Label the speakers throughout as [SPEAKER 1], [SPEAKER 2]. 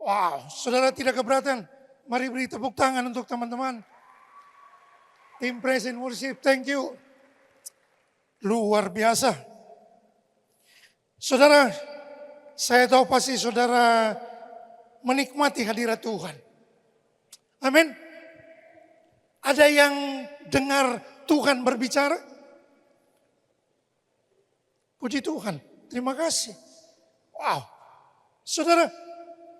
[SPEAKER 1] Wow, saudara tidak keberatan. Mari beri tepuk tangan untuk teman-teman. Tim Praise and Worship, thank you. Luar biasa. Saudara, saya tahu pasti saudara menikmati hadirat Tuhan. Amin. Ada yang dengar Tuhan berbicara? Puji Tuhan, terima kasih. Wow, saudara,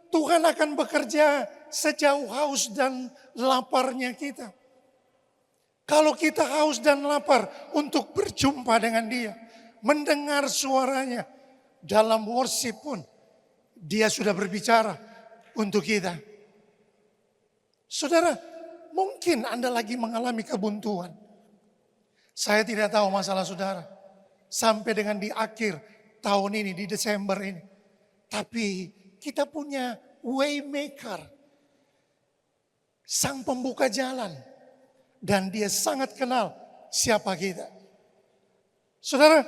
[SPEAKER 1] Tuhan akan bekerja sejauh haus dan laparnya kita. Kalau kita haus dan lapar untuk berjumpa dengan Dia, mendengar suaranya dalam worship pun, Dia sudah berbicara untuk kita. Saudara, mungkin Anda lagi mengalami kebuntuan. Saya tidak tahu masalah saudara. Sampai dengan di akhir tahun ini, di Desember ini. Tapi kita punya waymaker. Sang pembuka jalan. Dan dia sangat kenal siapa kita. Saudara,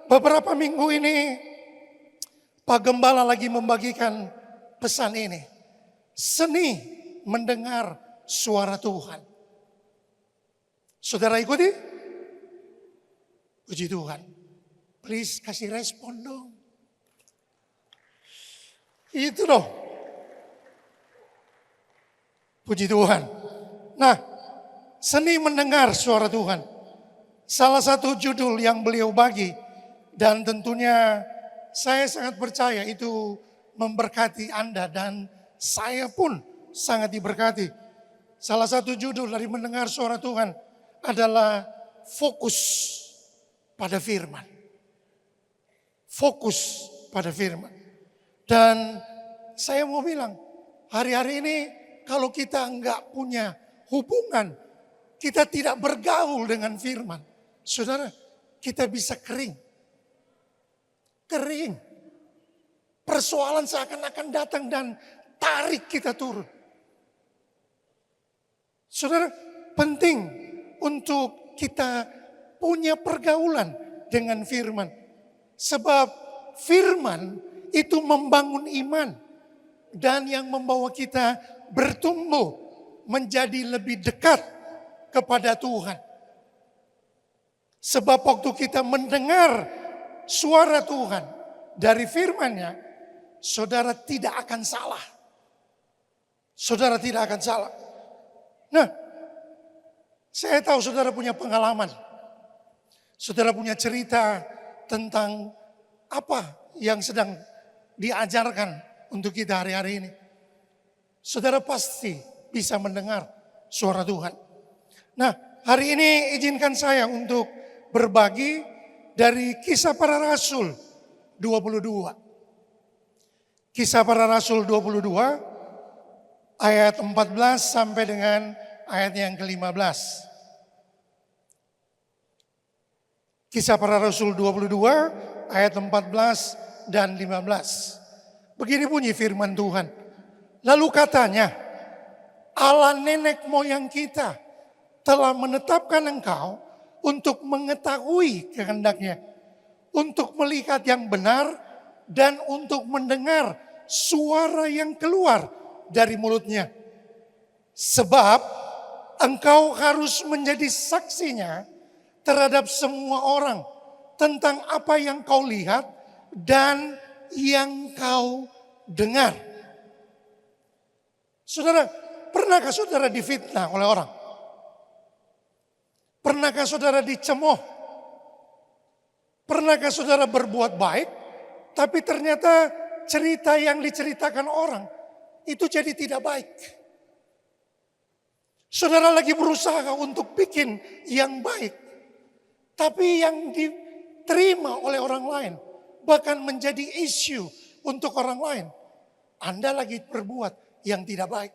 [SPEAKER 1] beberapa minggu ini Pak Gembala lagi membagikan pesan ini. Seni mendengar suara Tuhan. Saudara ikuti? Puji Tuhan. Please kasih respon dong. Itu loh. Puji Tuhan. Nah, seni mendengar suara Tuhan. Salah satu judul yang beliau bagi. Dan tentunya saya sangat percaya itu memberkati Anda. Dan saya pun sangat diberkati. Salah satu judul dari mendengar suara Tuhan adalah fokus pada firman. Fokus pada firman. Dan saya mau bilang, hari-hari ini kalau kita enggak punya hubungan, kita tidak bergaul dengan firman. Saudara, kita bisa kering. Kering. Persoalan seakan-akan datang dan tarik kita turun. Saudara, penting untuk kita punya pergaulan dengan firman. Sebab firman itu membangun iman. Dan yang membawa kita bertumbuh menjadi lebih dekat kepada Tuhan. Sebab waktu kita mendengar suara Tuhan dari firman-Nya, saudara tidak akan salah. Saudara tidak akan salah. Nah, saya tahu saudara punya pengalaman. Saudara punya cerita tentang apa yang sedang diajarkan untuk kita hari-hari ini. Saudara pasti bisa mendengar suara Tuhan. Nah, hari ini izinkan saya untuk berbagi dari Kisah Para Rasul 22. Kisah Para Rasul 22 ayat 14 sampai dengan ayat yang ke-15. Kisah Para Rasul 22 ayat 14 dan 15. Begini bunyi firman Tuhan. Lalu katanya, Allah nenek moyang kita telah menetapkan engkau untuk mengetahui kehendaknya, untuk melihat yang benar dan untuk mendengar suara yang keluar dari mulutnya. Sebab engkau harus menjadi saksinya terhadap semua orang tentang apa yang kau lihat dan yang kau dengar. Saudara, pernahkah saudara difitnah oleh orang? Pernahkah saudara dicemooh? Pernahkah saudara berbuat baik, tapi ternyata cerita yang diceritakan orang itu jadi tidak baik? Saudara lagi berusaha untuk bikin yang baik. Tapi yang diterima oleh orang lain bahkan menjadi isu untuk orang lain. Anda lagi berbuat yang tidak baik.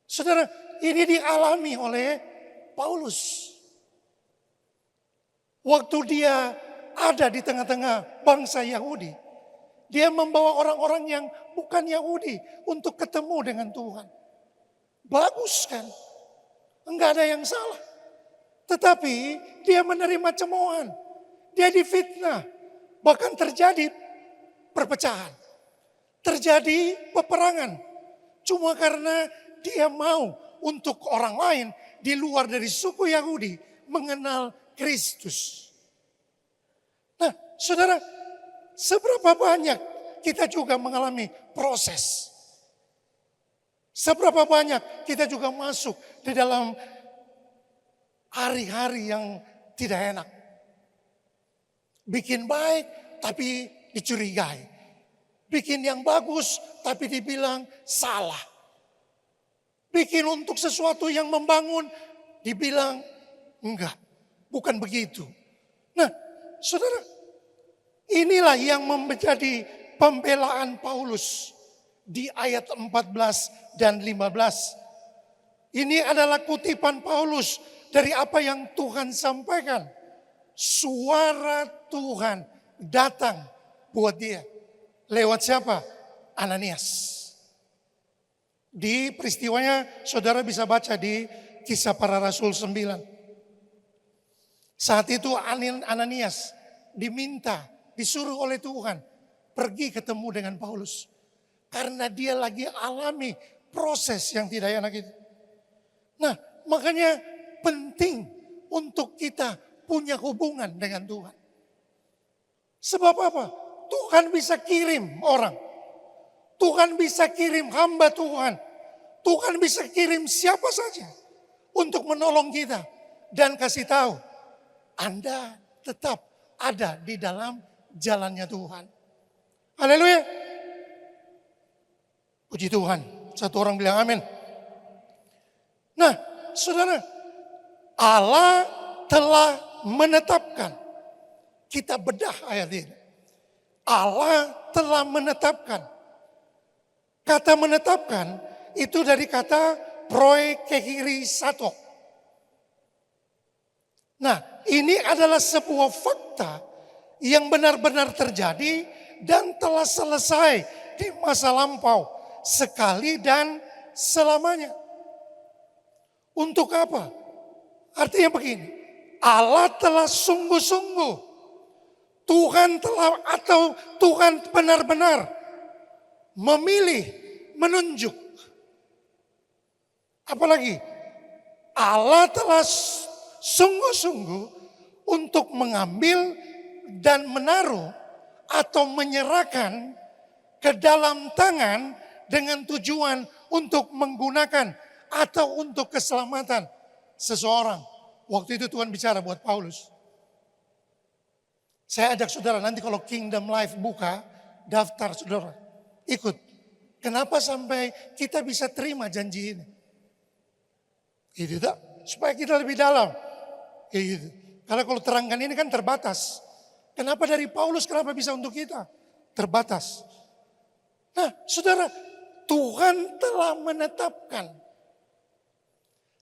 [SPEAKER 1] Saudara, ini dialami oleh Paulus. Waktu dia ada di tengah-tengah bangsa Yahudi, dia membawa orang-orang yang bukan Yahudi untuk ketemu dengan Tuhan. Bagus kan? Enggak ada yang salah. Tetapi dia menerima cemoohan. Dia difitnah. Bahkan terjadi perpecahan. terjadi peperangan. Cuma karena dia mau untuk orang lain di luar dari suku Yahudi mengenal Kristus. Nah, saudara, seberapa banyak kita juga mengalami proses. Seberapa banyak kita juga masuk di dalam hari-hari yang tidak enak. Bikin baik tapi dicurigai. Bikin yang bagus tapi dibilang salah. Bikin untuk sesuatu yang membangun dibilang enggak, bukan begitu. Nah, saudara, inilah yang menjadi pembelaan Paulus di ayat 14 dan 15. Ini adalah kutipan Paulus dari apa yang Tuhan sampaikan. Suara Tuhan datang buat dia. Lewat siapa? Ananias. Di peristiwanya saudara bisa baca di Kisah Para Rasul 9. Saat itu Ananias diminta, disuruh oleh Tuhan pergi ketemu dengan Paulus. Karena dia lagi alami proses yang tidak enak itu. Nah, makanya penting untuk kita punya hubungan dengan Tuhan. Sebab apa? Tuhan bisa kirim orang. Tuhan bisa kirim hamba Tuhan. Tuhan bisa kirim siapa saja untuk menolong kita. Dan kasih tahu, Anda tetap ada di dalam jalannya Tuhan. Haleluya. Puji Tuhan. Satu orang bilang amin. Nah, saudara, Allah telah menetapkan. Kita bedah ayat ini. Allah telah menetapkan. Kata menetapkan itu dari kata proekehirisato. Nah, ini adalah sebuah fakta yang benar-benar terjadi dan telah selesai di masa lampau sekali dan selamanya. Untuk apa? Artinya begini, Allah telah sungguh-sungguh, Tuhan benar-benar memilih, menunjuk. Apalagi Allah telah sungguh-sungguh untuk mengambil dan menaruh atau menyerahkan ke dalam tangan dengan tujuan untuk menggunakan atau untuk keselamatan seseorang. Waktu itu Tuhan bicara buat Paulus. Saya ajak saudara nanti kalau Kingdom Life buka daftar saudara. Ikut. Kenapa sampai kita bisa terima janji ini? Gitu tak? Supaya kita lebih dalam. Gitu. Karena kalau terangkan ini kan terbatas. Kenapa dari Paulus, kenapa bisa untuk kita? Terbatas. Nah saudara, Tuhan telah menetapkan.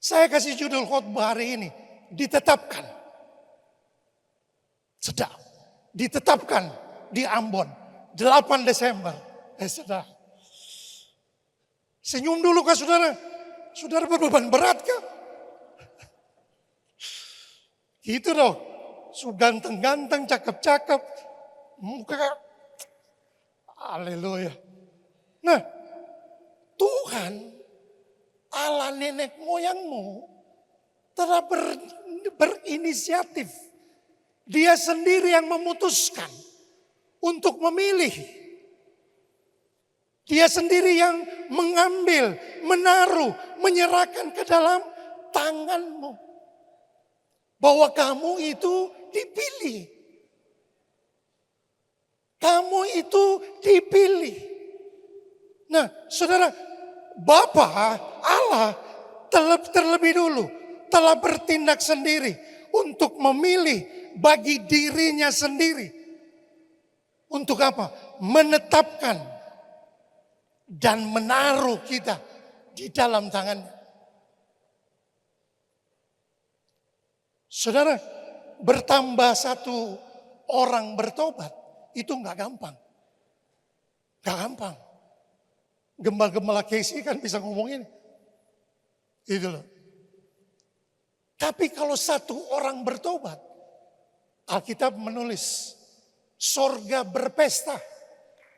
[SPEAKER 1] Saya kasih judul khotbah hari ini, ditetapkan. Sedap. Ditetapkan di Ambon, 8 Desember. Sedap. Senyum dulu kah saudara? Saudara berbeban berat kah? Gitu dong. Ganteng-ganteng, cakep-cakep. Muka. Haleluya. Nah, Tuhan, Allah nenek moyangmu telah berinisiatif. Dia sendiri yang memutuskan untuk memilih. Dia sendiri yang mengambil, menaruh, menyerahkan ke dalam tanganmu. Bahwa kamu itu dipilih. Kamu itu dipilih. Nah, saudara, Bapa Allah terlebih dulu telah bertindak sendiri untuk memilih bagi dirinya sendiri. Untuk apa? Menetapkan dan menaruh kita di dalam tangannya. Saudara, bertambah satu orang bertobat itu nggak gampang. Nggak gampang. Gembala-gembala Casey kan bisa ngomongin. Itu loh. Tapi kalau satu orang bertobat, Alkitab menulis, sorga berpesta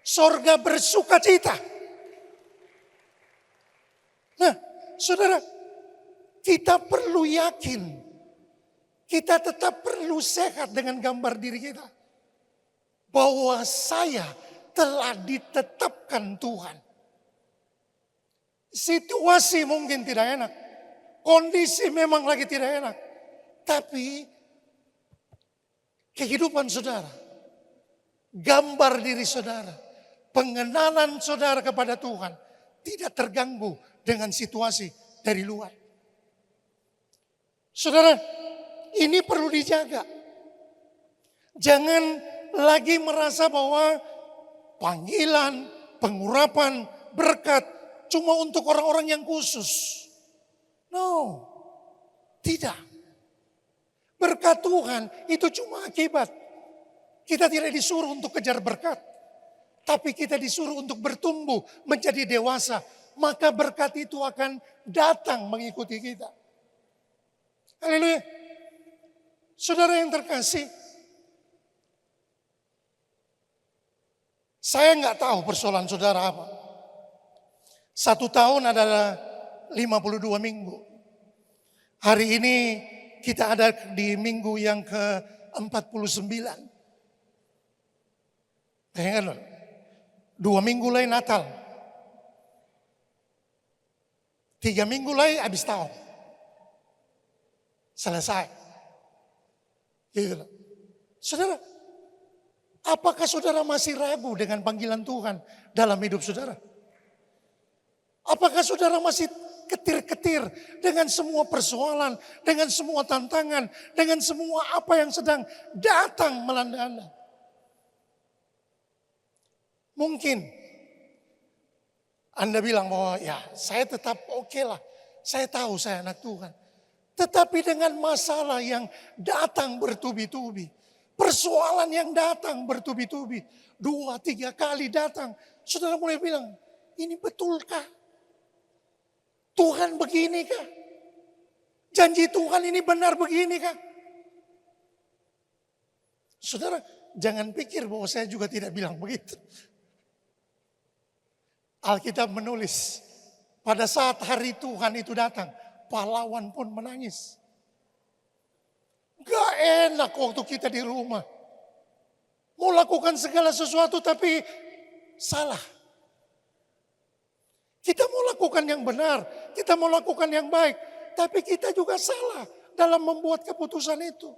[SPEAKER 1] Sorga bersuka cita. Nah, saudara, kita perlu yakin. Kita tetap perlu sehat dengan gambar diri kita. Bahwa saya telah ditetapkan Tuhan. Situasi mungkin tidak enak. Kondisi memang lagi tidak enak. Tapi kehidupan saudara, gambar diri saudara, pengenalan saudara kepada Tuhan tidak terganggu dengan situasi dari luar. Saudara, ini perlu dijaga. Jangan lagi merasa bahwa panggilan, pengurapan, berkat cuma untuk orang-orang yang khusus. No, tidak. Berkat Tuhan itu cuma akibat. Kita tidak disuruh untuk kejar berkat. Tapi kita disuruh untuk bertumbuh menjadi dewasa. Maka berkat itu akan datang mengikuti kita. Haleluya. Saudara yang terkasih, saya nggak tahu persoalan saudara apa. 1 tahun adalah 52 minggu. Hari ini kita ada di minggu yang ke-49. Bayangkan loh, 2 minggu lagi Natal. 3 minggu lagi habis tahun. Selesai. Gitu loh. Saudara, apakah saudara masih ragu dengan panggilan Tuhan dalam hidup saudara? Apakah saudara masih ketir-ketir dengan semua persoalan, dengan semua tantangan, dengan semua apa yang sedang datang melanda Anda? Mungkin Anda bilang bahwa ya saya tetap oke lah, saya tahu saya anak Tuhan. Tetapi dengan masalah yang datang bertubi-tubi, persoalan yang datang bertubi-tubi, 2-3 kali datang, saudara mulai bilang, ini betulkah? Tuhan begini kah? Janji Tuhan ini benar begini kah? Saudara, jangan pikir bahwa saya juga tidak bilang begitu. Alkitab menulis, pada saat hari Tuhan itu datang, pahlawan pun menangis. Gak enak waktu kita di rumah. Mau lakukan segala sesuatu tapi salah. Kita mau lakukan yang benar, kita mau lakukan yang baik, tapi kita juga salah dalam membuat keputusan itu.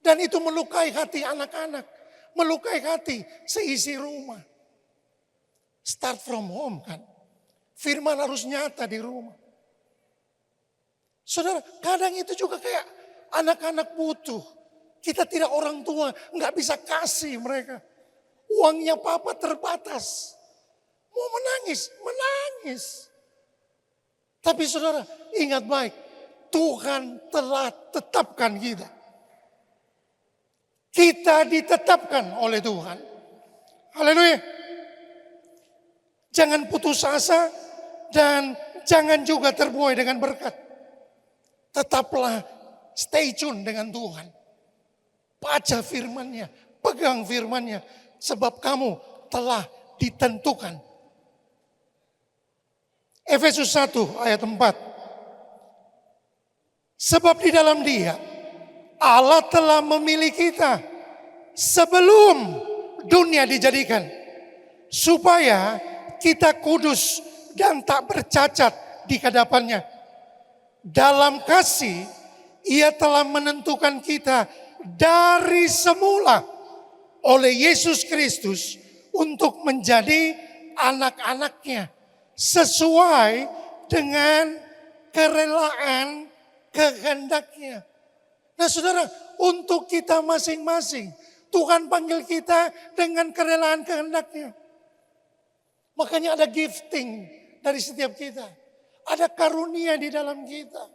[SPEAKER 1] Dan itu melukai hati anak-anak, melukai hati seisi rumah. Start from home kan. Firman harus nyata di rumah. Saudara, kadang itu juga kayak anak-anak butuh. Kita tidak orang tua, nggak bisa kasih mereka. Uangnya papa terbatas. Mau menangis, menangis. Tapi saudara, ingat baik. Tuhan telah tetapkan kita. Kita ditetapkan oleh Tuhan. Haleluya. Jangan putus asa dan jangan juga terbuai dengan berkat. Tetaplah stay tune dengan Tuhan. Baca firman-Nya, pegang firman-Nya. Sebab kamu telah ditentukan. Efesus 1 ayat 4. Sebab di dalam Dia Allah telah memilih kita sebelum dunia dijadikan. Supaya kita kudus dan tak bercacat di hadapan-Nya. Dalam kasih Ia telah menentukan kita dari semula oleh Yesus Kristus untuk menjadi anak-anak-Nya. Sesuai dengan kerelaan kehendak-Nya. Nah saudara, untuk kita masing-masing, Tuhan panggil kita dengan kerelaan kehendak-Nya. Makanya ada gifting dari setiap kita. Ada karunia di dalam kita.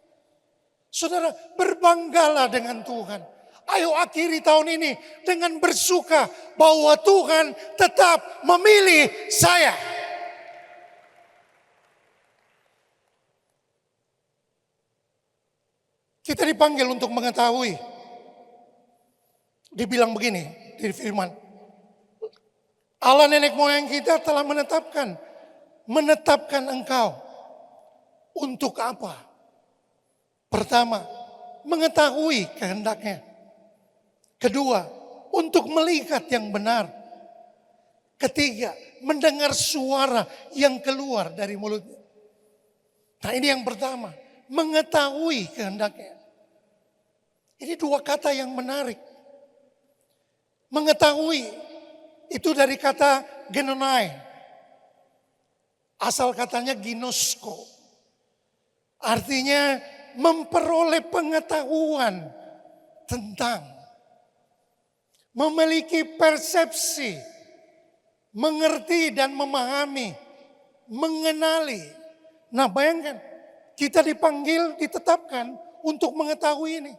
[SPEAKER 1] Saudara, berbanggalah dengan Tuhan. Ayo akhiri tahun ini dengan bersuka bahwa Tuhan tetap memilih saya. Kita dipanggil untuk mengetahui. Dibilang begini di firman. Allah nenek moyang kita telah menetapkan engkau. Untuk apa? Pertama, mengetahui kehendaknya. Kedua, untuk melihat yang benar. Ketiga, mendengar suara yang keluar dari mulutnya. Nah, ini yang pertama, mengetahui kehendaknya. Ini dua kata yang menarik. Mengetahui itu dari kata genonai. Asal katanya ginosko. Artinya memperoleh pengetahuan tentang, memiliki persepsi, mengerti dan memahami, mengenali. Nah, bayangkan, kita dipanggil, ditetapkan untuk mengetahui ini.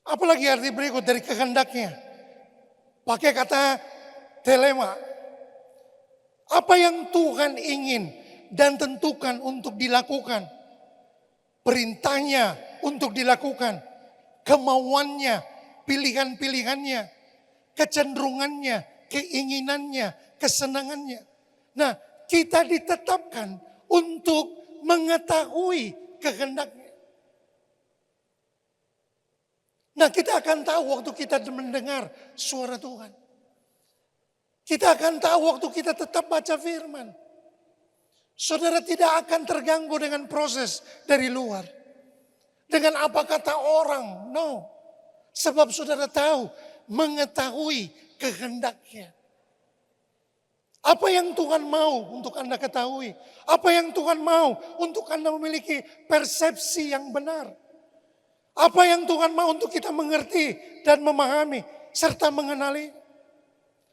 [SPEAKER 1] Apalagi arti berikut dari kehendaknya. Pakai kata telema. Apa yang Tuhan ingin dan tentukan untuk dilakukan. Perintahnya untuk dilakukan. Kemauannya, pilihan-pilihannya, kecenderungannya, keinginannya, kesenangannya. Nah, kita ditetapkan untuk mengetahui kehendaknya. Nah, kita akan tahu waktu kita mendengar suara Tuhan. Kita akan tahu waktu kita tetap baca firman. Saudara tidak akan terganggu dengan proses dari luar. Dengan apa kata orang. No. Sebab saudara tahu, mengetahui kehendaknya. Apa yang Tuhan mau untuk Anda ketahui. Apa yang Tuhan mau untuk Anda memiliki persepsi yang benar. Apa yang Tuhan mau untuk kita mengerti dan memahami serta mengenali.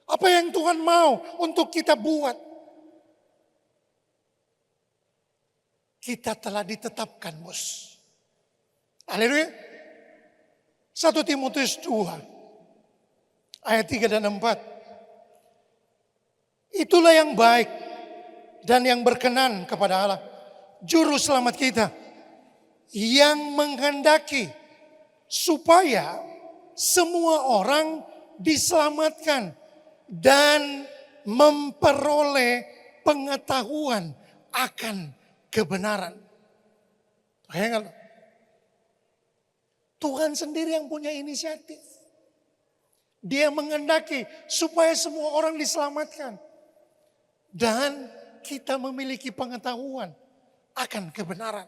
[SPEAKER 1] Apa yang Tuhan mau untuk kita buat. Kita telah ditetapkan, bos. Haleluya. 1 Timotius 2 ayat 3 dan 4. Itulah yang baik dan yang berkenan kepada Allah, juru selamat kita, yang menghendaki supaya semua orang diselamatkan dan memperoleh pengetahuan akan kebenaran. Tuhan sendiri yang punya inisiatif. Dia menghendaki supaya semua orang diselamatkan. Dan kita memiliki pengetahuan akan kebenaran.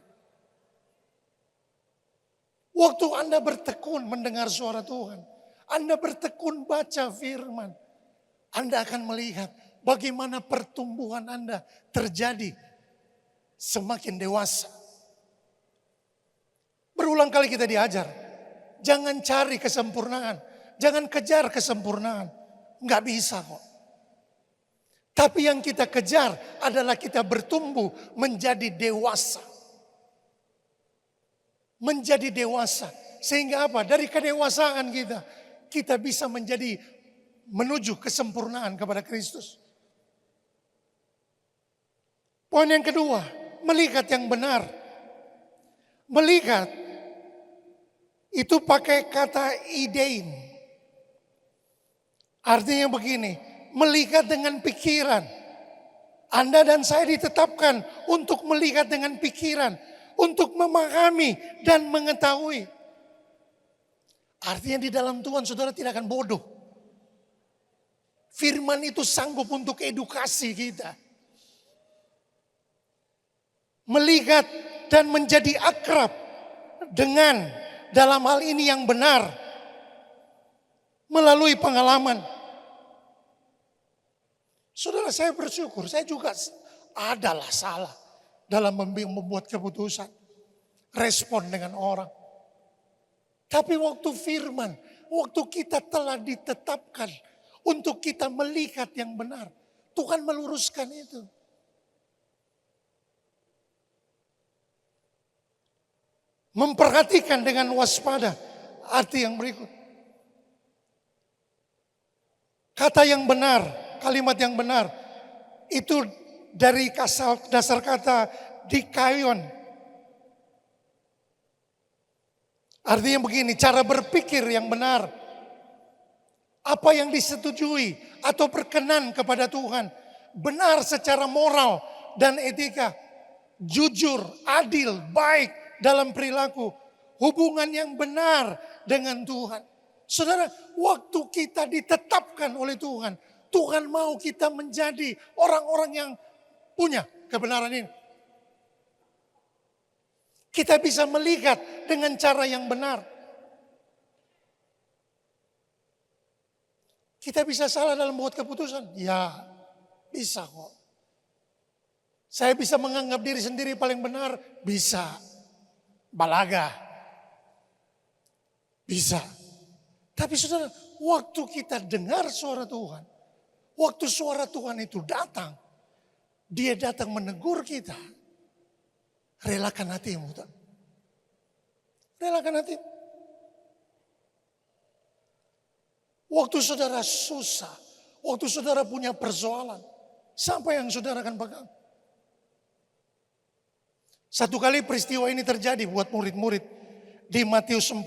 [SPEAKER 1] Waktu Anda bertekun mendengar suara Tuhan. Anda bertekun baca firman. Anda akan melihat bagaimana pertumbuhan Anda terjadi semakin dewasa. Berulang kali kita diajar. Jangan cari kesempurnaan. Jangan kejar kesempurnaan. Enggak bisa kok. Tapi yang kita kejar adalah kita bertumbuh menjadi dewasa. Menjadi dewasa. Sehingga apa? Dari kedewasaan kita bisa menuju kesempurnaan kepada Kristus. Poin yang kedua, melihat yang benar. Melihat itu pakai kata idein. Artinya begini, melihat dengan pikiran. Anda dan saya ditetapkan untuk melihat dengan pikiran. Untuk memahami dan mengetahui. Artinya di dalam Tuhan saudara tidak akan bodoh. Firman itu sanggup untuk edukasi kita. Melihat dan menjadi akrab dengan dalam hal ini yang benar. Melalui pengalaman. Saudara, saya bersyukur, saya juga adalah salah dalam membuat keputusan. Respon dengan orang. Tapi waktu firman, waktu kita telah ditetapkan untuk kita melihat yang benar. Tuhan meluruskan itu. Memperhatikan dengan waspada. Arti yang berikut. Kata yang benar, kalimat yang benar. Itu dari dasar kata dikaion. Artinya begini, cara berpikir yang benar. Apa yang disetujui atau berkenan kepada Tuhan. Benar secara moral dan etika. Jujur, adil, baik dalam perilaku. Hubungan yang benar dengan Tuhan. Saudara, waktu kita ditetapkan oleh Tuhan. Tuhan mau kita menjadi orang-orang yang punya kebenaran ini. Kita bisa melihat dengan cara yang benar. Kita bisa salah dalam membuat keputusan? Ya, bisa kok. Saya bisa menganggap diri sendiri paling benar? Bisa. Balaga. Bisa. Tapi saudara, waktu kita dengar suara Tuhan, waktu suara Tuhan itu datang, dia datang menegur kita. Relakan hatimu. Relakan hatimu. Waktu saudara susah, waktu saudara punya persoalan, siapa yang saudara akan pegang? Satu kali peristiwa ini terjadi buat murid-murid di Matius 14.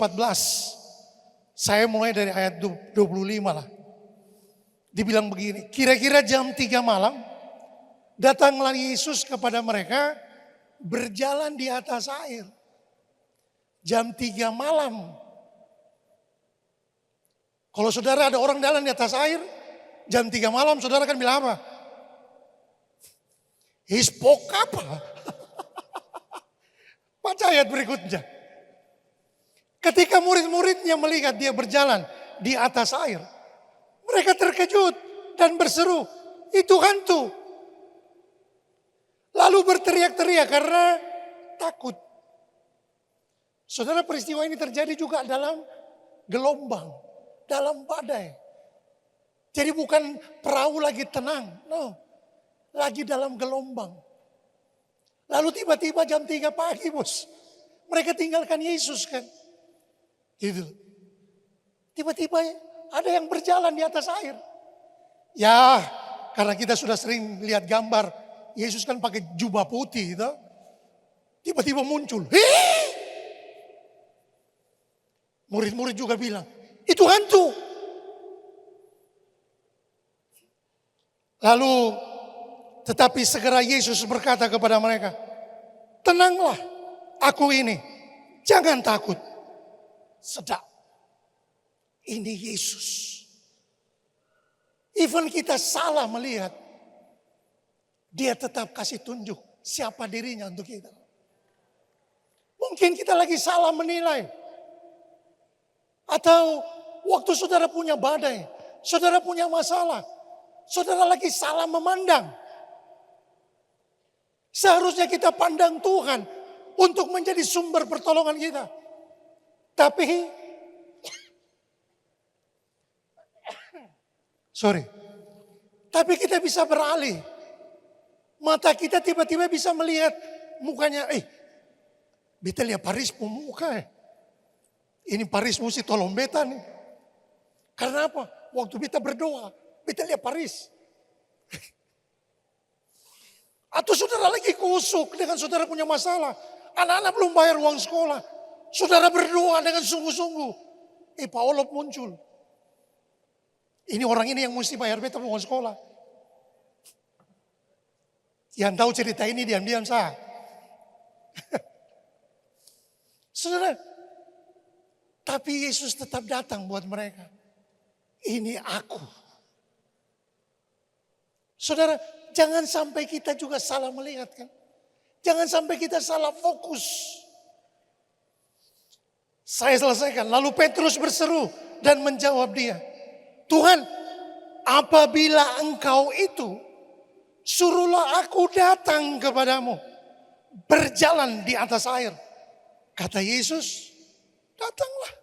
[SPEAKER 1] Saya mulai dari ayat 25 lah. Dibilang begini, kira-kira jam 3 malam, datanglah Yesus kepada mereka berjalan di atas air. Jam 3 malam. Kalau saudara ada orang jalan di atas air, jam 3 malam saudara kan bilang apa? Hispok apa? Baca ayat berikutnya. Ketika murid-muridnya melihat dia berjalan di atas air, mereka terkejut dan berseru, itu hantu. Lalu berteriak-teriak karena takut. Saudara, peristiwa ini terjadi juga dalam gelombang. Dalam badai. Jadi bukan perahu lagi tenang. No. Lagi dalam gelombang. Lalu tiba-tiba jam 3 pagi bos. Mereka tinggalkan Yesus kan. Gitu. Tiba-tiba ada yang berjalan di atas air. Ya karena kita sudah sering lihat gambar. Yesus kan pakai jubah putih. Gitu. Tiba-tiba muncul. Hei! Murid-murid juga bilang. Itu hantu. Lalu tetapi segera Yesus berkata kepada mereka, tenanglah, aku ini, jangan takut. Sedap. Ini Yesus. Even kita salah melihat, dia tetap kasih tunjuk siapa dirinya untuk kita. Mungkin kita lagi salah menilai. Atau waktu saudara punya badai, saudara punya masalah, saudara lagi salah memandang. Seharusnya kita pandang Tuhan untuk menjadi sumber pertolongan kita. Tapi, tapi kita bisa beralih. Mata kita tiba-tiba bisa melihat mukanya, beta lihat Paris pemuka Ini Paris mesti tolong beta nih. Karena apa? Waktu beta berdoa, beta lihat Paris. Atau saudara lagi kusuk dengan saudara punya masalah. Anak-anak belum bayar uang sekolah. Saudara berdoa dengan sungguh-sungguh. Pak Olop muncul. Ini orang ini yang mesti bayar beta uang sekolah. Yang tahu cerita ini diam-diam sah. Saudara, tapi Yesus tetap datang buat mereka. Ini aku. Saudara, jangan sampai kita juga salah melihat kan. Jangan sampai kita salah fokus. Saya selesaikan. Lalu Petrus berseru dan menjawab dia. Tuhan, apabila engkau itu, suruhlah aku datang kepadamu. Berjalan di atas air. Kata Yesus, datanglah.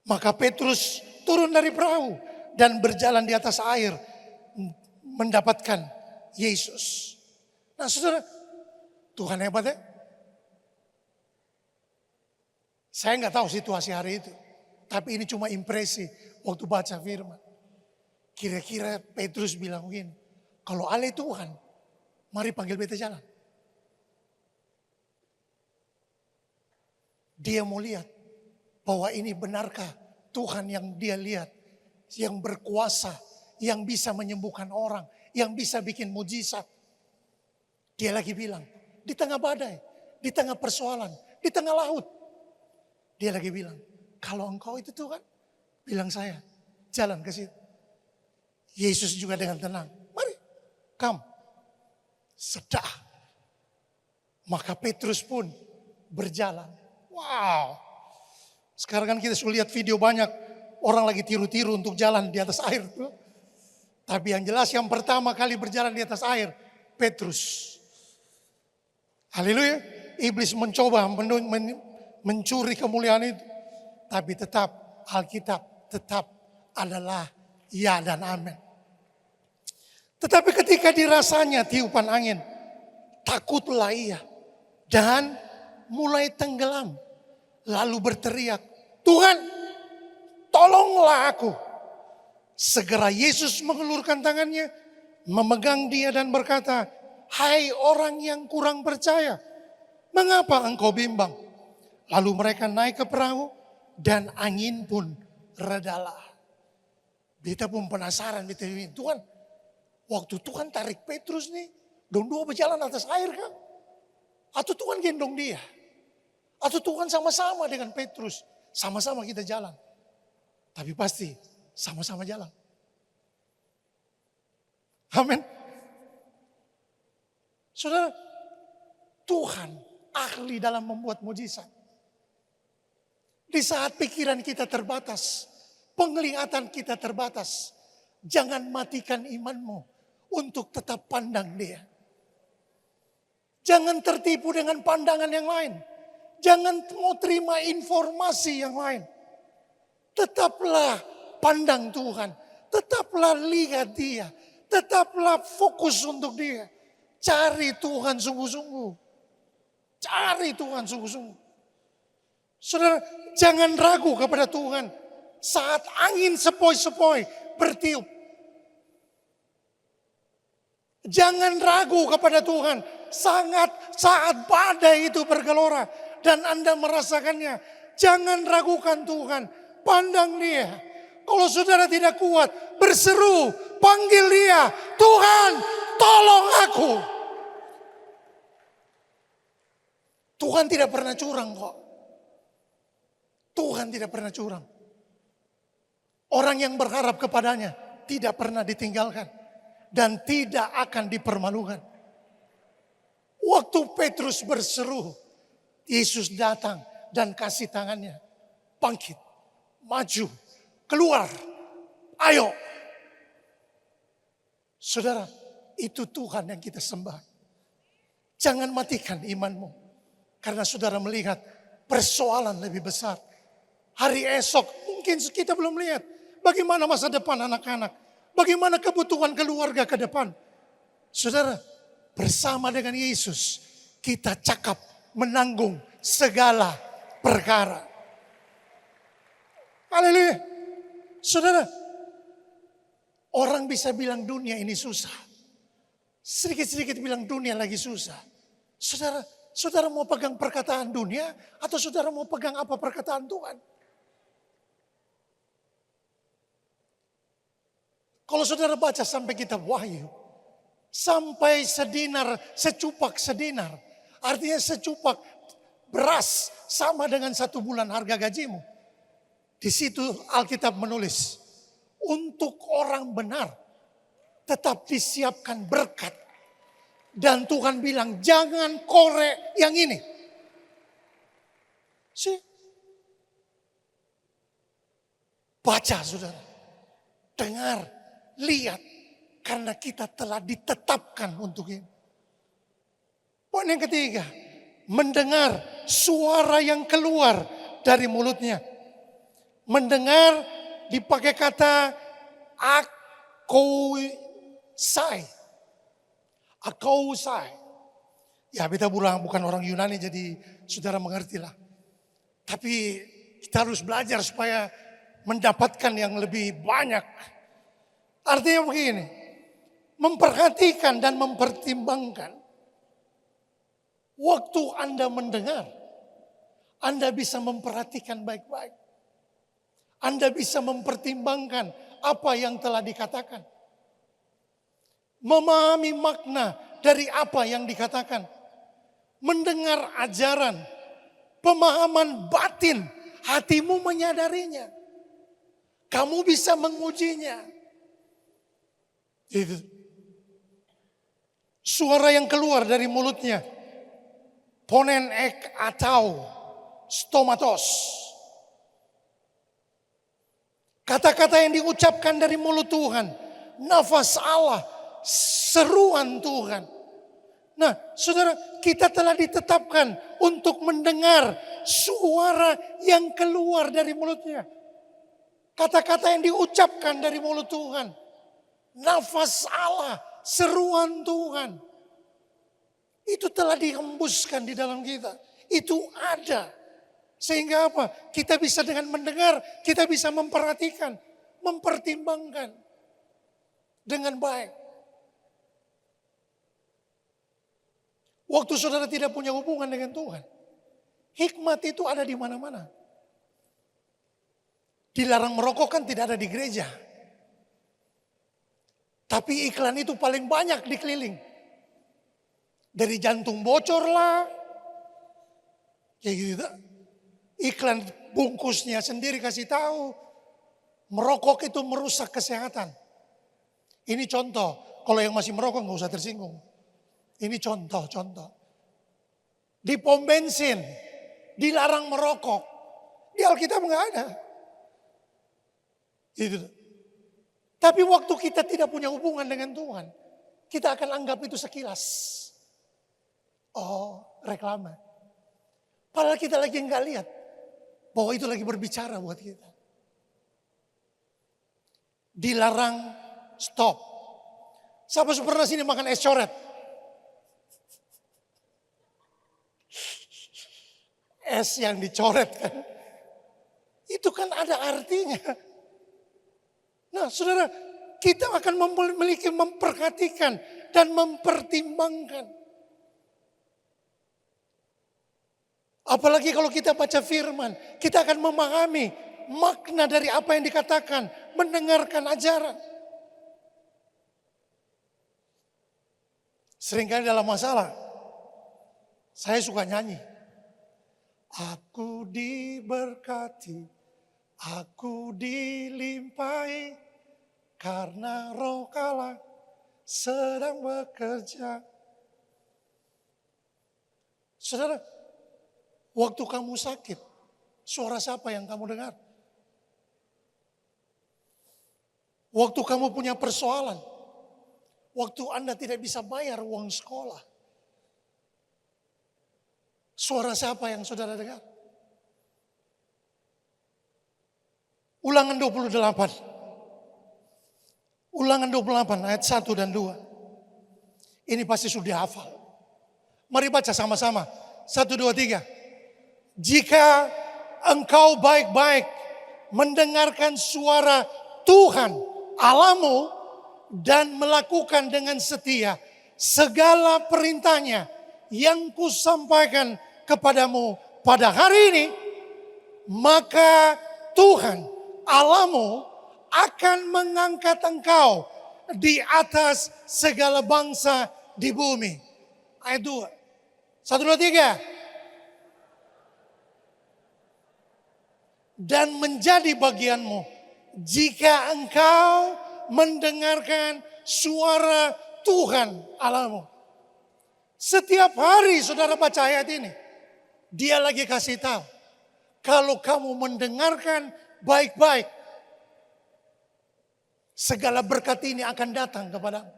[SPEAKER 1] Maka Petrus turun dari perahu dan berjalan di atas air mendapatkan Yesus. Nah saudara, Tuhan hebat ya. Saya nggak tahu situasi hari itu. Tapi ini cuma impresi waktu baca firman. Kira-kira Petrus bilang begini. Kalau Allah Tuhan, mari panggil beta jalan. Dia mau lihat bahwa ini benarkah Tuhan yang dia lihat yang berkuasa, yang bisa menyembuhkan orang, yang bisa bikin mujizat. Dia lagi bilang, di tengah badai, di tengah persoalan, di tengah laut. Dia lagi bilang, kalau engkau itu Tuhan, bilang saya, jalan ke situ. Yesus juga dengan tenang, mari, come. Sedah. Maka Petrus pun berjalan. Wow. Sekarang kan kita sudah lihat video banyak orang lagi tiru-tiru untuk jalan di atas air. Tapi yang jelas yang pertama kali berjalan di atas air, Petrus. Haleluya. Iblis mencoba mencuri kemuliaan itu. Tapi tetap Alkitab tetap adalah ya dan amin. Tetapi ketika dirasanya tiupan angin, takutlah ia dan mulai tenggelam. Lalu berteriak, Tuhan, tolonglah aku. Segera Yesus mengelurkan tangannya, memegang dia dan berkata, hai orang yang kurang percaya, mengapa engkau bimbang? Lalu mereka naik ke perahu dan angin pun redalah. Kita pun penasaran, Tuhan, waktu Tuhan tarik Petrus nih, dong dua berjalan atas air kan? Atau Tuhan gendong dia? Atau Tuhan sama-sama dengan Petrus, sama-sama kita jalan. Tapi pasti sama-sama jalan. Amin. Saudara, Tuhan ahli dalam membuat mujizat. Di saat pikiran kita terbatas, penglihatan kita terbatas, jangan matikan imanmu untuk tetap pandang dia. Jangan tertipu dengan pandangan yang lain. Jangan mau terima informasi yang lain. Tetaplah pandang Tuhan. Tetaplah lihat dia. Tetaplah fokus untuk dia. Cari Tuhan sungguh-sungguh. Cari Tuhan sungguh-sungguh. Saudara, jangan ragu kepada Tuhan. Saat angin sepoi-sepoi bertiup. Jangan ragu kepada Tuhan. Saat badai itu bergelora. Dan Anda merasakannya. Jangan ragukan Tuhan. Pandang dia. Kalau saudara tidak kuat, berseru, panggil dia. Tuhan, tolong aku. Tuhan tidak pernah curang kok. Tuhan tidak pernah curang. Orang yang berharap kepadanya tidak pernah ditinggalkan. Dan tidak akan dipermalukan. Waktu Petrus berseru, Yesus datang dan kasih tangannya. Bangkit, maju, keluar, ayo. Saudara, itu Tuhan yang kita sembah. Jangan matikan imanmu. Karena saudara melihat persoalan lebih besar. Hari esok mungkin kita belum lihat. Bagaimana masa depan anak-anak. Bagaimana kebutuhan keluarga ke depan. Saudara, bersama dengan Yesus kita cakap menanggung segala perkara. Haleluya. Saudara, orang bisa bilang dunia ini susah. Sedikit-sedikit bilang dunia lagi susah. Saudara mau pegang perkataan dunia atau saudara mau pegang apa perkataan Tuhan? Kalau saudara baca sampai kitab Wahyu, sampai secupak sedinar, artinya secupak beras sama dengan 1 bulan harga gajimu. Di situ Alkitab menulis, untuk orang benar tetap disiapkan berkat. Dan Tuhan bilang, jangan korek yang ini. Baca saudara, dengar, lihat. Karena kita telah ditetapkan untuk ini. Poin yang ketiga, mendengar suara yang keluar dari mulutnya. Mendengar dipakai kata akousai. Akousai. Ya kita bukan orang Yunani jadi saudara mengertilah. Tapi kita harus belajar supaya mendapatkan yang lebih banyak. Artinya begini, memperhatikan dan mempertimbangkan. Waktu Anda mendengar, Anda bisa memperhatikan baik-baik. Anda bisa mempertimbangkan apa yang telah dikatakan. Memahami makna dari apa yang dikatakan. Mendengar ajaran, pemahaman batin, hatimu menyadarinya. Kamu bisa mengujinya. Itu. Suara yang keluar dari mulutnya. Ponen ek atau stomatos. Kata-kata yang diucapkan dari mulut Tuhan. Nafas Allah. Seruan Tuhan. Nah, saudara, kita telah ditetapkan untuk mendengar suara yang keluar dari mulutnya. Kata-kata yang diucapkan dari mulut Tuhan. Nafas Allah, seruan Tuhan. Itu telah dihembuskan di dalam kita. Itu ada. Sehingga apa? Kita bisa dengan mendengar, kita bisa memperhatikan, mempertimbangkan dengan baik. Waktu saudara tidak punya hubungan dengan Tuhan, hikmat itu ada di mana-mana. Dilarang merokok kan tidak ada di gereja. Tapi iklan itu paling banyak di keliling. Dari jantung bocor lah. Kayak gitu. Iklan bungkusnya sendiri kasih tahu. Merokok itu merusak kesehatan. Ini contoh. Kalau yang masih merokok nggak usah tersinggung. Ini contoh. Di pom bensin dilarang merokok. Di Alkitab nggak ada. Itu. Tapi waktu kita tidak punya hubungan dengan Tuhan, kita akan anggap itu sekilas. Oh, reklame. Padahal kita lagi nggak lihat bahwa itu lagi berbicara buat kita. Dilarang stop. Siapa pernah sini makan es coret? Es yang dicoret kan. Itu kan ada artinya. Nah saudara, kita akan memiliki memperhatikan dan mempertimbangkan. Apalagi kalau kita baca firman, kita akan memahami makna dari apa yang dikatakan, mendengarkan ajaran. Seringkali dalam masalah, saya suka nyanyi. Aku diberkati, aku dilimpahi, karena Roh Allah sedang bekerja. Saudara, waktu kamu sakit, suara siapa yang kamu dengar? Waktu kamu punya persoalan, waktu Anda tidak bisa bayar uang sekolah, suara siapa yang saudara dengar? Ulangan 28. Ulangan 28 ayat 1 dan 2. Ini pasti sudah hafal. Mari baca sama-sama. 1, 2, 3. Jika engkau baik-baik mendengarkan suara Tuhan Allahmu dan melakukan dengan setia segala perintahnya yang kusampaikan kepadamu pada hari ini, maka Tuhan Allahmu akan mengangkat engkau di atas segala bangsa di bumi. Ayat 2. 1, 2, 3. Dan menjadi bagianmu jika engkau mendengarkan suara Tuhan Allahmu. Setiap hari saudara baca ayat ini, dia lagi kasih tahu, kalau kamu mendengarkan baik-baik, segala berkat ini akan datang kepadamu.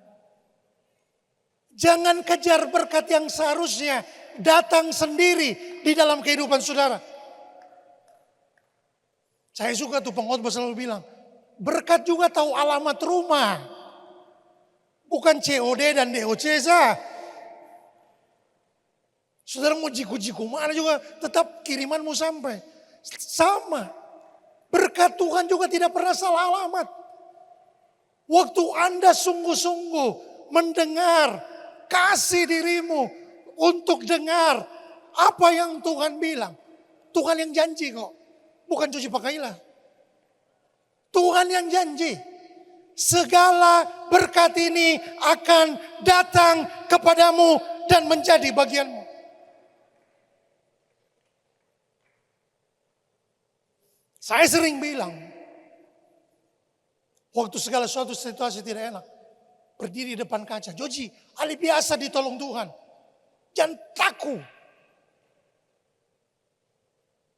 [SPEAKER 1] Jangan kejar berkat yang seharusnya datang sendiri di dalam kehidupan saudara. Saya suka tuh pengkhotbah selalu bilang, berkat juga tahu alamat rumah. Bukan COD dan DOC sah. Saudara mau jiku-jiku mana juga tetap kirimanmu sampai. Sama. Berkat Tuhan juga tidak pernah salah alamat. Waktu Anda sungguh-sungguh mendengar, kasih dirimu untuk dengar apa yang Tuhan bilang. Tuhan yang janji kok. Bukan cuci pakailah. Tuhan yang janji. segala berkat ini akan datang kepadamu dan menjadi bagianmu. Saya sering bilang, waktu segala suatu situasi tidak enak, berdiri depan kaca. Joji, ali biasa ditolong Tuhan. Jangan takut.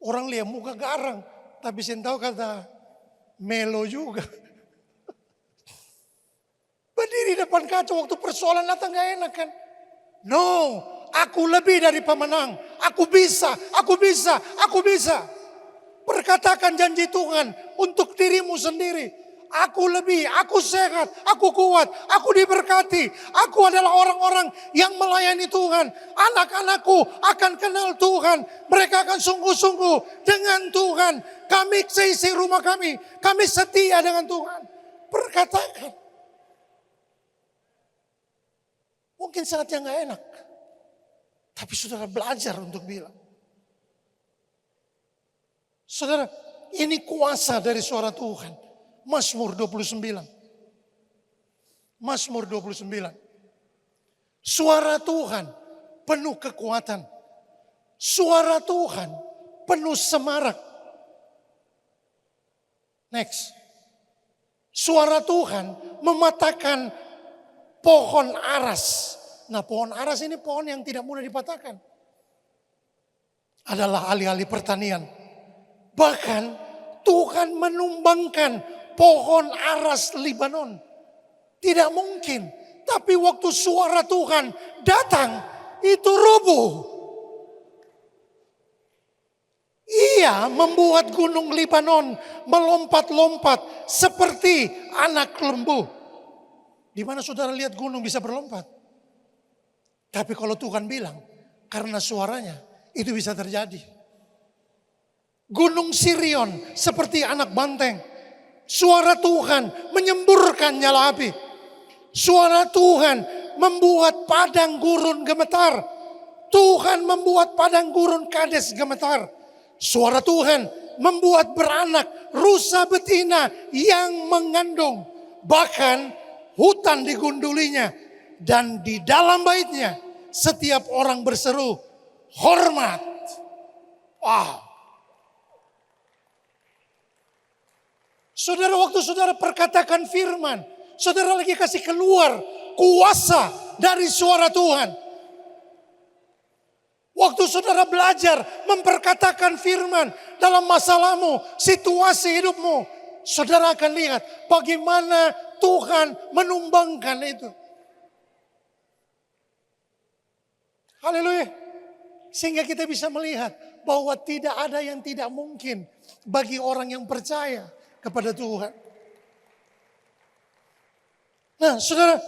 [SPEAKER 1] Orang lihat muka garang, tapi saya tahu kata melo juga. Berdiri depan kaca waktu persoalan datang gak enak kan? No, aku lebih dari pemenang. Aku bisa, aku bisa, aku bisa. Perkatakan janji Tuhan untuk dirimu sendiri. Aku lebih, aku sehat, aku kuat, aku diberkati. Aku adalah orang-orang yang melayani Tuhan. Anak-anakku akan kenal Tuhan. Mereka akan sungguh-sungguh dengan Tuhan. Kami seisi rumah kami setia dengan Tuhan. Perkatakan. Mungkin saatnya gak enak. Tapi saudara belajar untuk bilang. Saudara, ini kuasa dari suara Tuhan. Mazmur 29. Mazmur 29. Suara Tuhan penuh kekuatan. Suara Tuhan penuh semarak. Next. Suara Tuhan mematahkan pohon aras. Nah, pohon aras ini pohon yang tidak mudah dipatahkan. Adalah alih-alih pertanian. Bahkan Tuhan menumbangkan pohon aras Libanon. Tidak mungkin. Tapi waktu suara Tuhan datang, itu rubuh. Ia membuat gunung Libanon melompat-lompat seperti anak lembu. Di mana saudara lihat gunung bisa berlompat? Tapi kalau Tuhan bilang, karena suaranya, itu bisa terjadi. Gunung Sirion seperti anak banteng. Suara Tuhan menyemburkan nyala api. Suara Tuhan membuat padang gurun gemetar. Tuhan membuat padang gurun Kades gemetar. Suara Tuhan membuat beranak rusa betina yang mengandung. Bahkan hutan digundulinya. Dan di dalam baitnya setiap orang berseru hormat. Wow. Saudara, waktu saudara perkatakan firman, saudara lagi kasih keluar kuasa dari suara Tuhan. Waktu saudara belajar memperkatakan firman dalam masalahmu, situasi hidupmu, saudara akan lihat bagaimana Tuhan menumbangkan itu. Haleluya. Sehingga kita bisa melihat bahwa tidak ada yang tidak mungkin bagi orang yang percaya kepada Tuhan. Nah, saudara,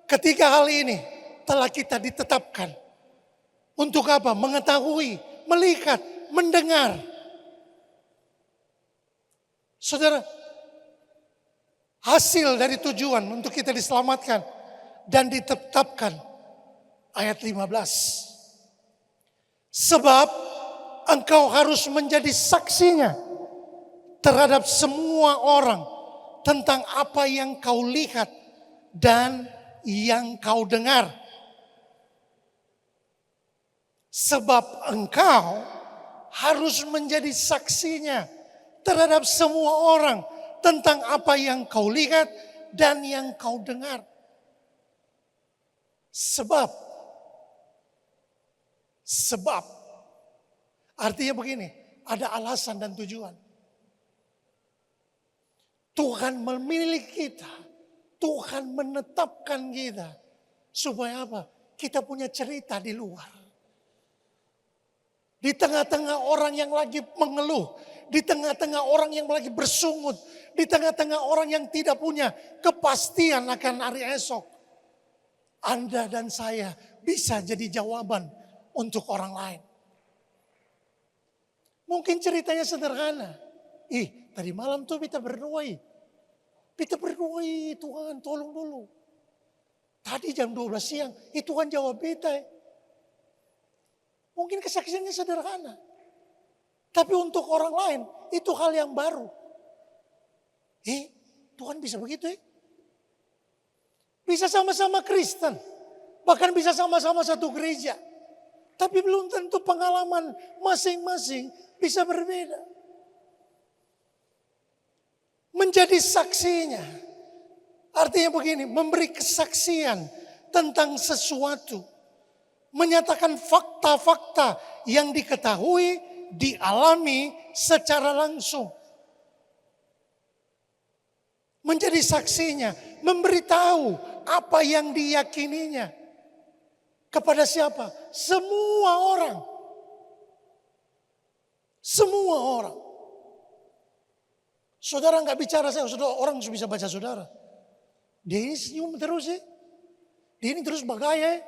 [SPEAKER 1] ketika hal ini telah kita ditetapkan. Untuk apa? Mengetahui, melihat, mendengar. Saudara, hasil dari tujuan untuk kita diselamatkan dan ditetapkan. Ayat 15. Sebab engkau harus menjadi saksinya terhadap semua orang tentang apa yang kau lihat dan yang kau dengar. Sebab engkau harus menjadi saksinya terhadap semua orang tentang apa yang kau lihat dan yang kau dengar. Sebab artinya begini, ada alasan dan tujuan. Tuhan memilih kita, Tuhan menetapkan kita. Supaya apa? Kita punya cerita di luar. Di tengah-tengah orang yang lagi mengeluh, di tengah-tengah orang yang lagi bersungut, di tengah-tengah orang yang tidak punya kepastian akan hari esok. Anda dan saya bisa jadi jawaban untuk orang lain. Mungkin ceritanya sederhana. Tadi malam tuh kita berdoa. Kita berdoa, Tuhan tolong dulu. Tadi jam 12 siang, Tuhan jawab kita. Mungkin kesaksiannya sederhana. Tapi untuk orang lain, itu hal yang baru. Tuhan bisa begitu ya? Bisa sama-sama Kristen. Bahkan bisa sama-sama satu gereja. Tapi belum tentu pengalaman masing-masing bisa berbeda. Menjadi saksinya. Artinya begini, memberi kesaksian tentang sesuatu. Menyatakan fakta-fakta yang diketahui, dialami secara langsung. Menjadi saksinya, memberitahu apa yang diyakininya. Kepada siapa? Semua orang. Semua orang. Saudara nggak bicara saya, saudara orang bisa baca saudara. Dia ini senyum terus ya. Dia ini terus bagaya ya.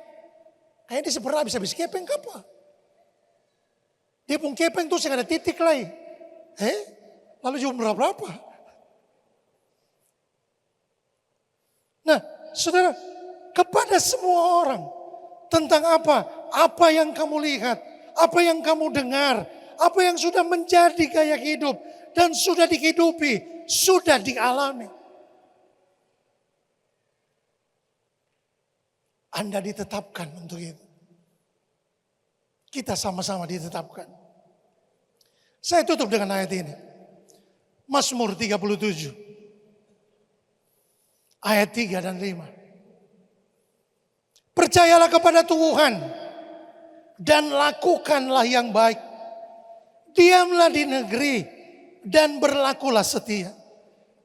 [SPEAKER 1] Kayaknya dia sebenarnya habis kepeng apa? Dia pun kepeng tuh ada titik lagi. Lalu jam berapa? Nah, saudara, kepada semua orang tentang apa? Apa yang kamu lihat, apa yang kamu dengar, apa yang sudah menjadi gaya hidup dan sudah dihidupi, sudah dialami. Anda ditetapkan untuk itu. Kita sama-sama ditetapkan. Saya tutup dengan ayat ini. Mazmur 37. Ayat 3 dan 5. Percayalah kepada Tuhan dan lakukanlah yang baik. Diamlah di negeri dan berlakulah setia.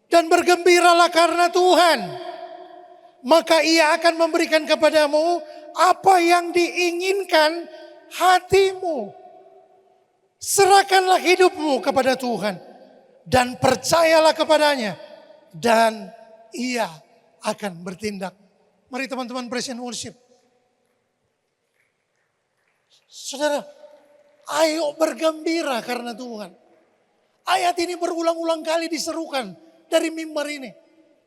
[SPEAKER 1] Dan bergembiralah karena Tuhan. Maka ia akan memberikan kepadamu apa yang diinginkan hatimu. Serahkanlah hidupmu kepada Tuhan dan percayalah kepadanya dan ia akan bertindak. Mari teman-teman praise and worship. Saudara, ayo bergembira karena Tuhan. Ayat ini berulang-ulang kali diserukan dari mimbar ini.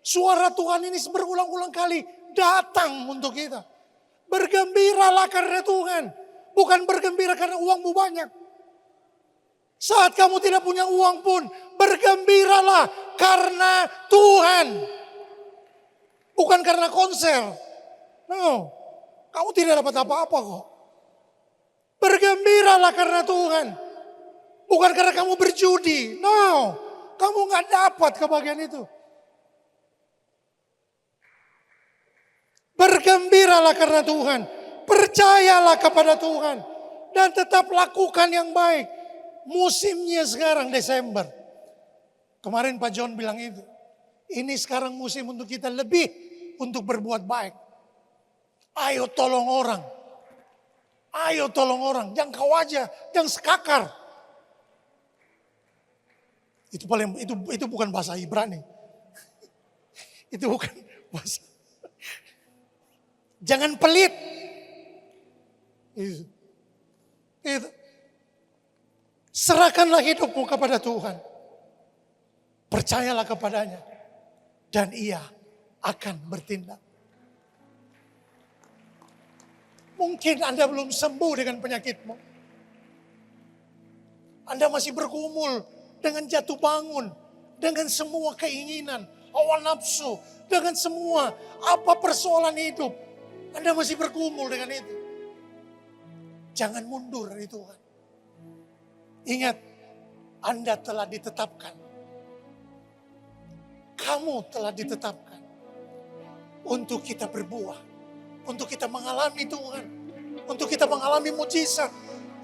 [SPEAKER 1] Suara Tuhan ini berulang-ulang kali datang untuk kita. Bergembiralah karena Tuhan. Bukan bergembira karena uangmu banyak. Saat kamu tidak punya uang pun, bergembiralah karena Tuhan. Bukan karena konser. No, kamu tidak dapat apa-apa kok. Bergembiralah karena Tuhan. Bukan karena kamu berjudi. No, kamu gak dapat kebahagiaan itu. Bergembiralah karena Tuhan. Percayalah kepada Tuhan. Dan tetap lakukan yang baik. Musimnya sekarang Desember. Kemarin Pak John bilang itu. Ini sekarang musim untuk kita lebih untuk berbuat baik. Ayo tolong orang. Ayo tolong orang. Jangan kau aja. Jangan sekakar. Itu bukan bahasa Ibrani. Itu bukan bahasa. Jangan pelit. Itu. Serahkanlah hidupmu kepada Tuhan. Percayalah kepadanya. Dan ia akan bertindak. Mungkin Anda belum sembuh dengan penyakitmu. Anda masih bergumul dengan jatuh bangun. Dengan semua keinginan, hawa nafsu. Dengan semua apa persoalan hidup. Anda masih bergumul dengan itu. Jangan mundur dari Tuhan. Ingat, Anda telah ditetapkan. Kamu telah ditetapkan. Untuk kita berbuah. Untuk kita mengalami Tuhan. Untuk kita mengalami mujizat.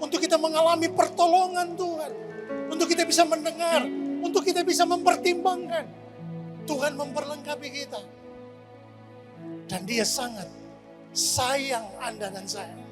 [SPEAKER 1] Untuk kita mengalami pertolongan Tuhan. Untuk kita bisa mendengar. Untuk kita bisa mempertimbangkan. Tuhan memperlengkapi kita. Dan dia sangat sayang Anda dan saya.